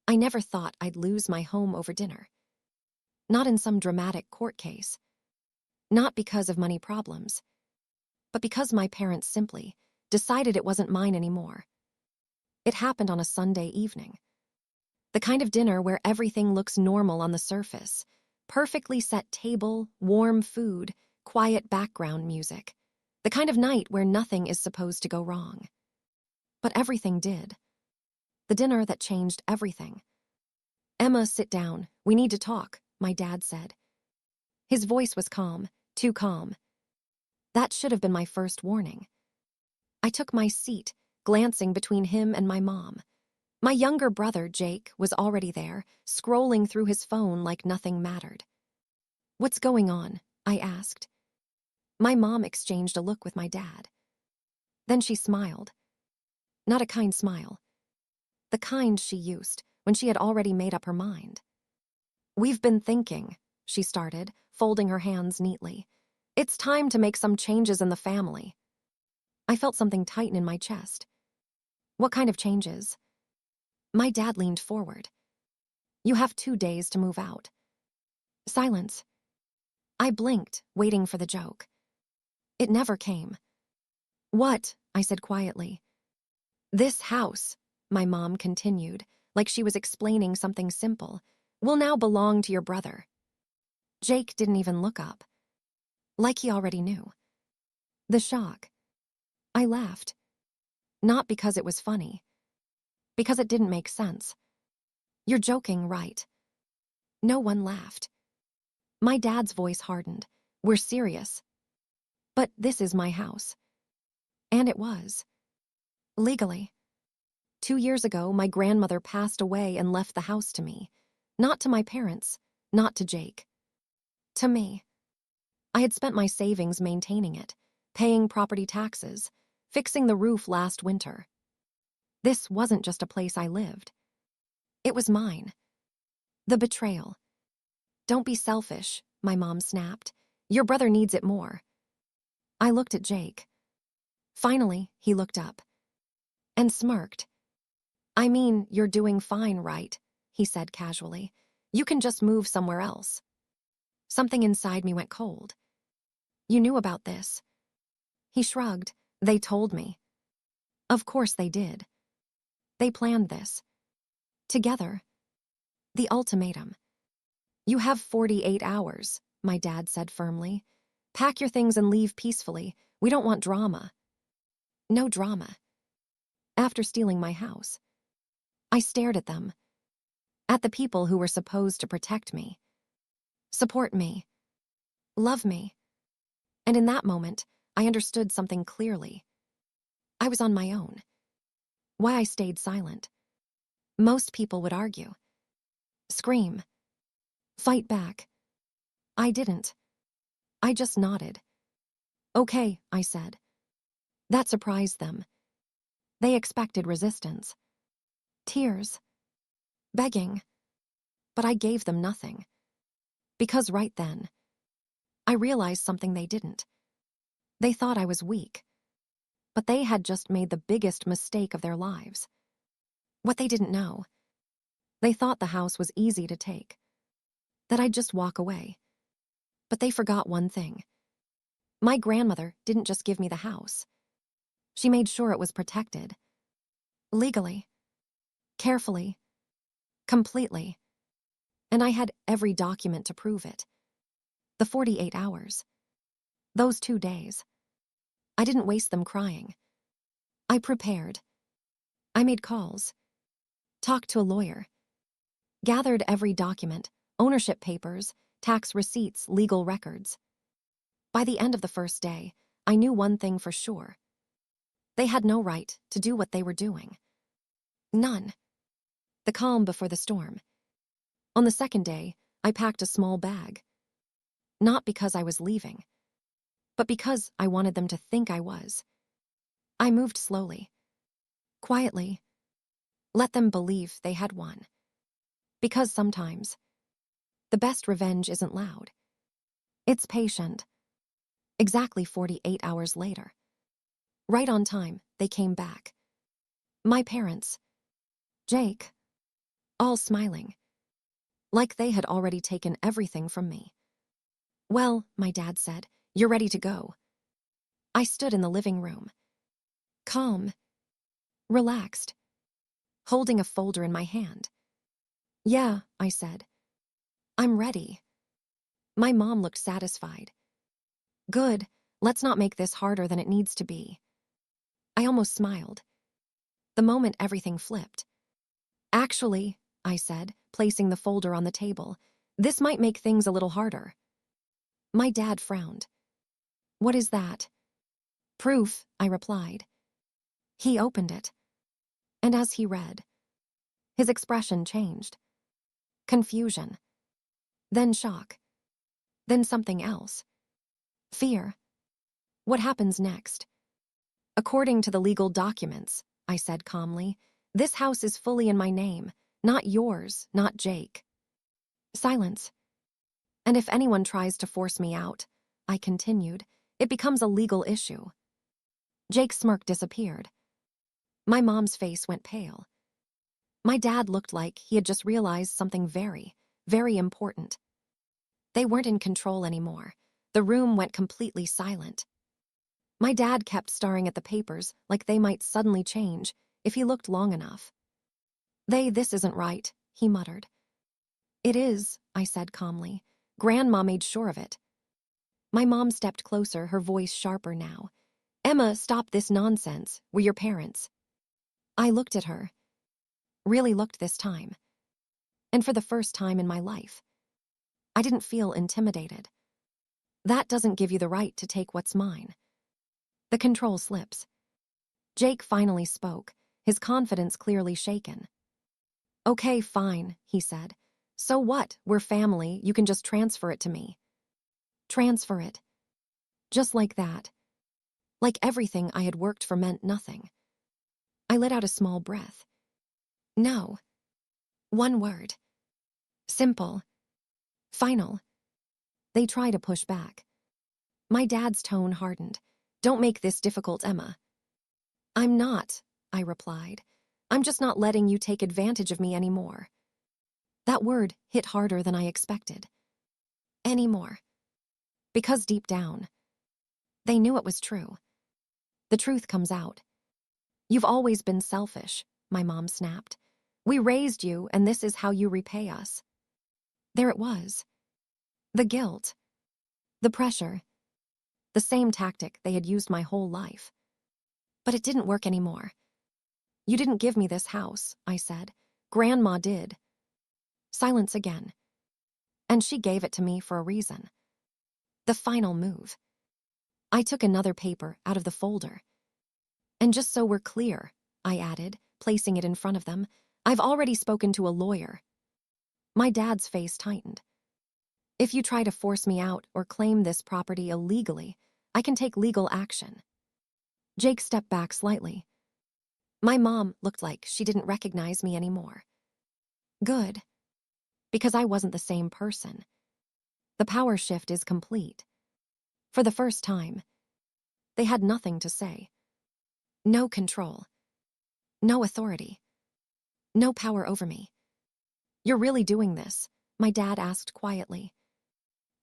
I never thought I'd lose my home over dinner. Not in some dramatic court case. Not because of money problems. But because my parents simply decided it wasn't mine anymore. It happened on a Sunday evening. The kind of dinner where everything looks normal on the surface. Perfectly set table, warm food, quiet background music. The kind of night where nothing is supposed to go wrong. But everything did. The dinner that changed everything. "Emma, sit down. We need to talk," my dad said. His voice was calm, too calm. That should have been my first warning. I took my seat, glancing between him and my mom. My younger brother, Jake, was already there, scrolling through his phone like nothing mattered. "What's going on?" I asked. My mom exchanged a look with my dad. Then she smiled. Not a kind smile. The kind she used when she had already made up her mind. "We've been thinking," she started, folding her hands neatly. "It's time to make some changes in the family." I felt something tighten in my chest. "What kind of changes?" My dad leaned forward. "You have 2 days to move out." Silence. I blinked, waiting for the joke. It never came. "What?" I said quietly. "This house," my mom continued, like she was explaining something simple, "will now belong to your brother." Jake didn't even look up. Like he already knew. The shock. I laughed. Not because it was funny. Because it didn't make sense. "You're joking, right?" No one laughed. My dad's voice hardened. "We're serious." "But this is my house." And it was. Legally. 2 years ago, my grandmother passed away and left the house to me. Not to my parents, not to Jake. To me. I had spent my savings maintaining it, paying property taxes, fixing the roof last winter. This wasn't just a place I lived. It was mine. The betrayal. "Don't be selfish," my mom snapped. "Your brother needs it more." I looked at Jake. Finally, he looked up. And smirked. "I mean, you're doing fine, right?" he said casually. "You can just move somewhere else." Something inside me went cold. "You knew about this?" He shrugged. "They told me." Of course they did. They planned this. Together. The ultimatum. "You have 48 hours, my dad said firmly. "Pack your things and leave peacefully. We don't want drama." No drama. After stealing my house. I stared at them. At the people who were supposed to protect me. Support me. Love me. And in that moment, I understood something clearly. I was on my own. Why I stayed silent. Most people would argue. Scream. Fight back. I didn't. I just nodded. "Okay," I said. That surprised them. They expected resistance. Tears. Begging. But I gave them nothing. Because right then, I realized something they didn't. They thought I was weak. But they had just made the biggest mistake of their lives. What they didn't know. They thought the house was easy to take. That I'd just walk away. But they forgot one thing. My grandmother didn't just give me the house. She made sure it was protected. Legally. Carefully. Completely. And I had every document to prove it. The 48 hours. Those 2 days. I didn't waste them crying. I prepared. I made calls. Talked to a lawyer. Gathered every document, ownership papers, tax receipts, legal records. By the end of the first day, I knew one thing for sure. They had no right to do what they were doing. None. The calm before the storm. On the second day, I packed a small bag. Not because I was leaving, but because I wanted them to think I was. I moved slowly. Quietly. Let them believe they had won. Because sometimes, the best revenge isn't loud. It's patient. Exactly 48 hours later. Right on time, they came back. My parents. Jake. all smiling, like they had already taken everything from me. "Well," my dad said, "you're ready to go." I stood in the living room, calm, relaxed, holding a folder in my hand. "Yeah," I said, "I'm ready." My mom looked satisfied. "Good, let's not make this harder than it needs to be." I almost smiled. The moment everything flipped. "Actually," I said, placing the folder on the table, "this might make things a little harder." My dad frowned. "What is that?" "Proof," I replied. He opened it, and as he read, his expression changed. Confusion, then shock, then something else. Fear. "What happens next?" "According to the legal documents," I said calmly, "this house is fully in my name, not yours, not Jake." Silence. "And if anyone tries to force me out," I continued, "it becomes a legal issue." Jake's smirk disappeared. My mom's face went pale. My dad looked like he had just realized something very, very important. They weren't in control anymore. The room went completely silent. My dad kept staring at the papers like they might suddenly change if he looked long enough. This isn't right," he muttered. "It is," I said calmly. "Grandma made sure of it." My mom stepped closer, her voice sharper now. "Emma, stop this nonsense. We're your parents." I looked at her. Really looked this time. And for the first time in my life, I didn't feel intimidated. That doesn't give you the right to take what's mine. The control slips. Jake finally spoke, his confidence clearly shaken. "Okay, fine," he said. "So what? We're family. You can just transfer it to me." Transfer it. Just like that. Like everything I had worked for meant nothing. I let out a small breath. No. One word. Simple. Final. They try to push back. My dad's tone hardened. "Don't make this difficult, Emma." "I'm not," I replied. "I'm just not letting you take advantage of me anymore." That word hit harder than I expected. Anymore. Because deep down, they knew it was true. The truth comes out. "You've always been selfish," my mom snapped. "We raised you, and this is how you repay us." There it was. The guilt. The pressure. The same tactic they had used my whole life. But it didn't work anymore. "You didn't give me this house," I said. "Grandma did." Silence again. "And she gave it to me for a reason." The final move. I took another paper out of the folder. "And just so we're clear," I added, placing it in front of them, "I've already spoken to a lawyer." My dad's face tightened. "If you try to force me out or claim this property illegally, I can take legal action." Jake stepped back slightly. My mom looked like she didn't recognize me anymore. Good. Because I wasn't the same person. The power shift is complete. For the first time, they had nothing to say. No control. No authority. No power over me. "You're really doing this?" my dad asked quietly.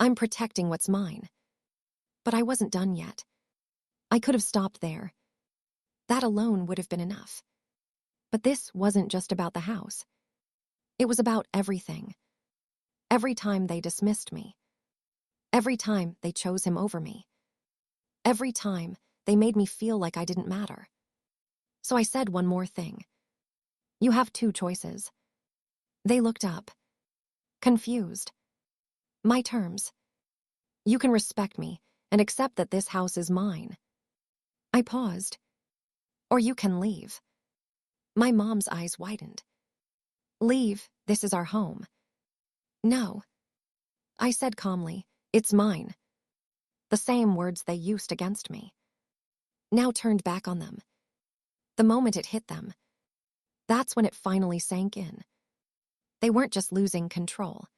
"I'm protecting what's mine." But I wasn't done yet. I could have stopped there. That alone would have been enough. But this wasn't just about the house. It was about everything. Every time they dismissed me. Every time they chose him over me. Every time they made me feel like I didn't matter. So I said one more thing. "You have two choices." They looked up. Confused. "My terms. You can respect me and accept that this house is mine." I paused. "Or you can leave." My mom's eyes widened. "Leave, this is our home." "No." I said calmly, "It's mine." The same words they used against me. Now turned back on them. The moment it hit them, that's when it finally sank in. They weren't just losing control.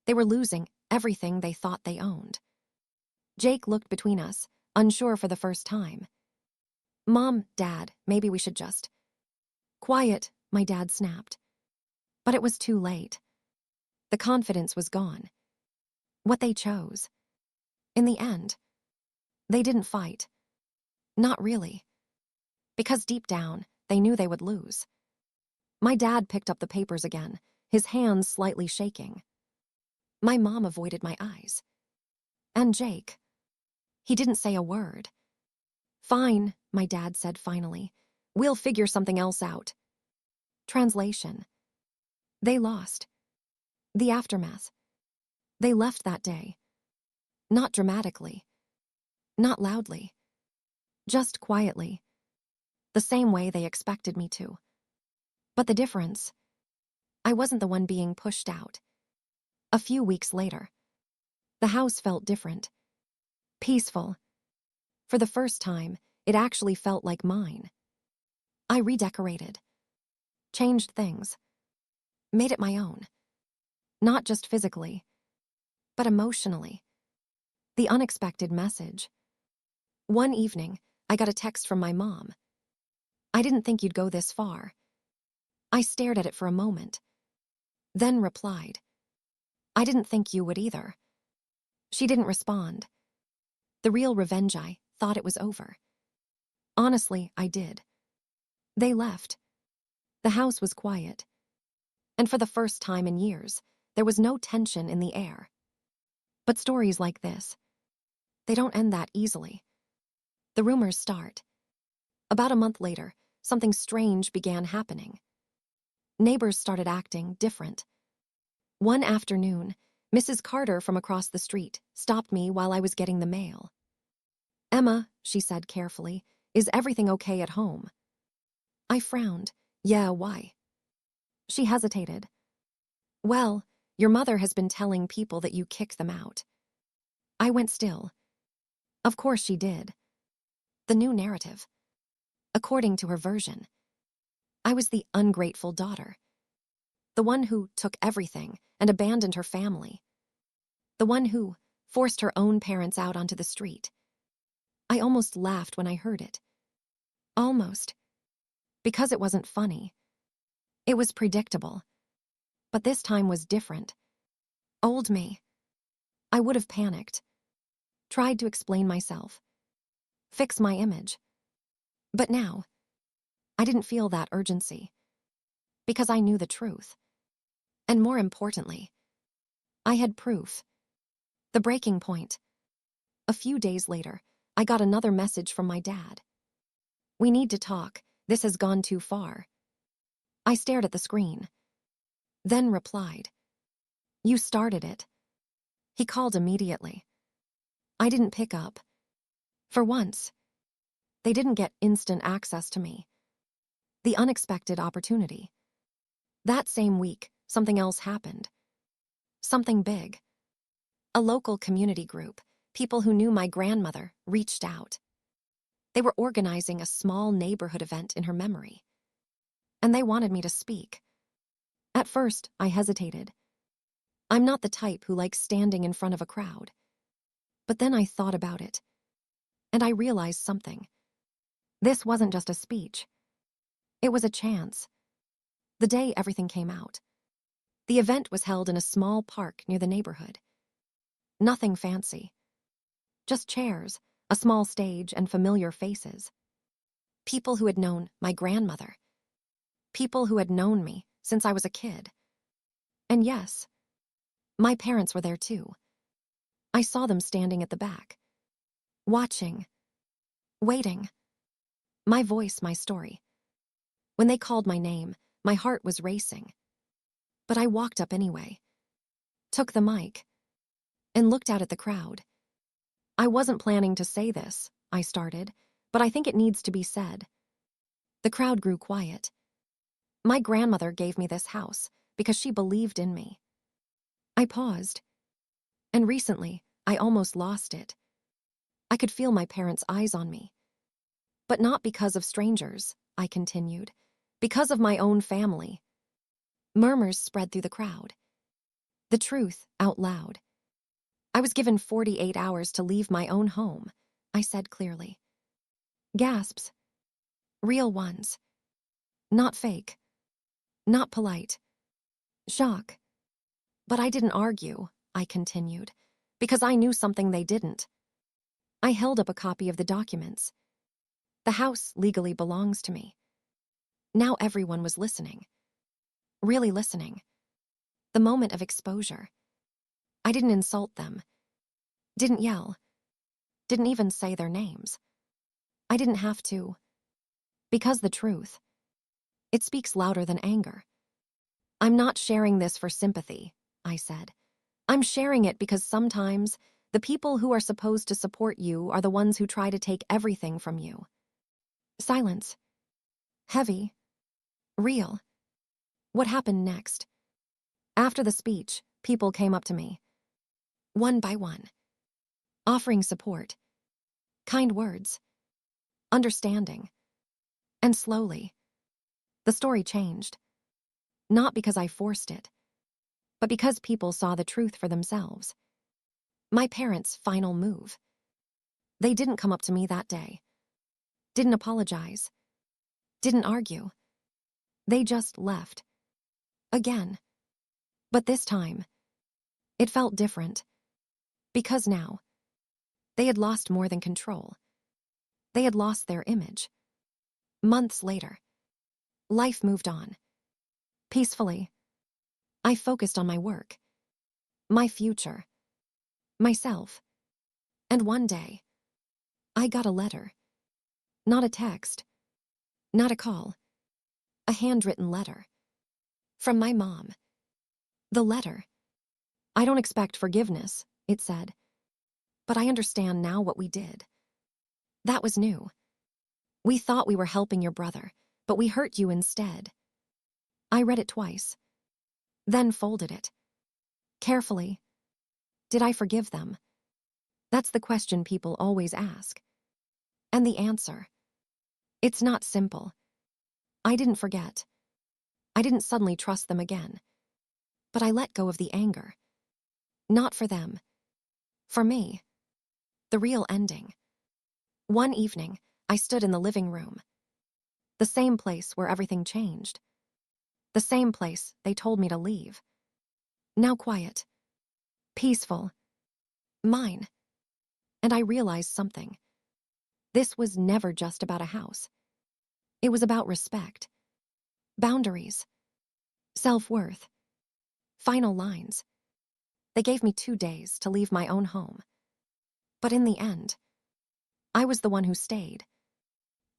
They were losing everything they thought they owned. Jake looked between us, unsure for the first time. "Mom, Dad, maybe we should just—" "Quiet," my dad snapped. But it was too late. The confidence was gone. What they chose. In the end, they didn't fight. Not really. Because deep down, they knew they would lose. My dad picked up the papers again, his hands slightly shaking. My mom avoided my eyes. And Jake. He didn't say a word. Fine, my dad said finally. We'll figure something else out. Translation. They lost. The aftermath. They left that day. Not dramatically. Not loudly. Just quietly. The same way they expected me to. But the difference, I wasn't the one being pushed out. A few weeks later, the house felt different. Peaceful. For the first time, it actually felt like mine. I redecorated. Changed things. Made it my own. Not just physically, but emotionally. The unexpected message. One evening, I got a text from my mom. I didn't think you'd go this far. I stared at it for a moment. Then replied. I didn't think you would either. She didn't respond. The real revenge, I thought it was over. Honestly, I did. They left. The house was quiet. And for the first time in years, there was no tension in the air. But stories like this, they don't end that easily. The rumors start. About a month later, something strange began happening. Neighbors started acting different. One afternoon, Mrs. Carter from across the street stopped me while I was getting the mail. Emma, she said carefully, is everything okay at home? I frowned. Yeah, why? She hesitated. Well, your mother has been telling people that you kicked them out. I went still. Of course she did. The new narrative. According to her version, I was the ungrateful daughter. The one who took everything and abandoned her family. The one who forced her own parents out onto the street. I almost laughed when I heard it. Almost. Because it wasn't funny. It was predictable. But this time was different. Old me. I would have panicked. Tried to explain myself. Fix my image. But now, I didn't feel that urgency. Because I knew the truth. And more importantly, I had proof. The breaking point. A few days later, I got another message from my dad. We need to talk. This has gone too far. I stared at the screen. Then replied. You started it. He called immediately. I didn't pick up. For once, they didn't get instant access to me. The unexpected opportunity. That same week, something else happened. Something big. A local community group, people who knew my grandmother, reached out. They were organizing a small neighborhood event in her memory. And they wanted me to speak. At first, I hesitated. I'm not the type who likes standing in front of a crowd. But then I thought about it. And I realized something. This wasn't just a speech. It was a chance. The day everything came out. The event was held in a small park near the neighborhood. Nothing fancy. Just chairs, a small stage, and familiar faces. People who had known my grandmother. People who had known me since I was a kid. And yes, my parents were there too. I saw them standing at the back. Watching. Waiting. My voice, my story. When they called my name, my heart was racing. But I walked up anyway. Took the mic. And looked out at the crowd. I wasn't planning to say this, I started, but I think it needs to be said. The crowd grew quiet. My grandmother gave me this house because she believed in me. I paused. And recently, I almost lost it. I could feel my parents' eyes on me. But not because of strangers, I continued. Because of my own family. Murmurs spread through the crowd. The truth out loud. I was given 48 hours to leave my own home, I said clearly. Gasps. Real ones. Not fake. Not polite. Shock. But I didn't argue, I continued, because I knew something they didn't. I held up a copy of the documents. The house legally belongs to me. Now everyone was listening. Really listening. The moment of exposure. I didn't insult them. Didn't yell. Didn't even say their names. I didn't have to. Because the truth. It speaks louder than anger. I'm not sharing this for sympathy, I said. I'm sharing it because sometimes the people who are supposed to support you are the ones who try to take everything from you. Silence. Heavy. Real. What happened next? After the speech, people came up to me. One by one. Offering support. Kind words. Understanding. And slowly, the story changed. Not because I forced it, but because people saw the truth for themselves. My parents' final move. They didn't come up to me that day. Didn't apologize. Didn't argue. They just left. Again. But this time, it felt different. Because now, they had lost more than control. They had lost their image. Months later, life moved on. Peacefully. I focused on my work. My future. Myself. And one day, I got a letter. Not a text. Not a call. A handwritten letter. From my mom. The letter. I don't expect forgiveness, it said. But I understand now what we did. That was new. We thought we were helping your brother, but we hurt you instead. I read it twice. Then folded it. Carefully. Did I forgive them? That's the question people always ask. And the answer. It's not simple. I didn't forget. I didn't suddenly trust them again. But I let go of the anger. Not for them. For me. The real ending. One evening, I stood in the living room. The same place where everything changed. The same place they told me to leave. Now quiet. Peaceful. Mine. And I realized something. This was never just about a house. It was about respect. Boundaries. Self-worth. Final lines. They gave me 2 days to leave my own home. But in the end, I was the one who stayed.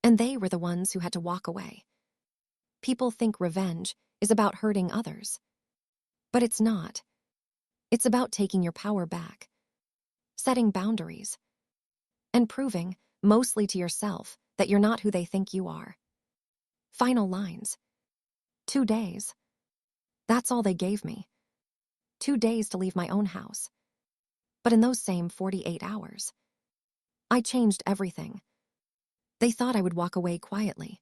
And they were the ones who had to walk away. People think revenge is about hurting others. But it's not. It's about taking your power back. Setting boundaries. And proving, mostly to yourself, that you're not who they think you are. Final lines. 2 days. That's all they gave me. 2 days to leave my own house. But in those same 48 hours, I changed everything. They thought I would walk away quietly.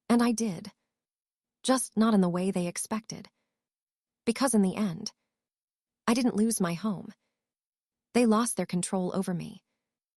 And I did. Just not in the way they expected. Because in the end, I didn't lose my home. They lost their control over me.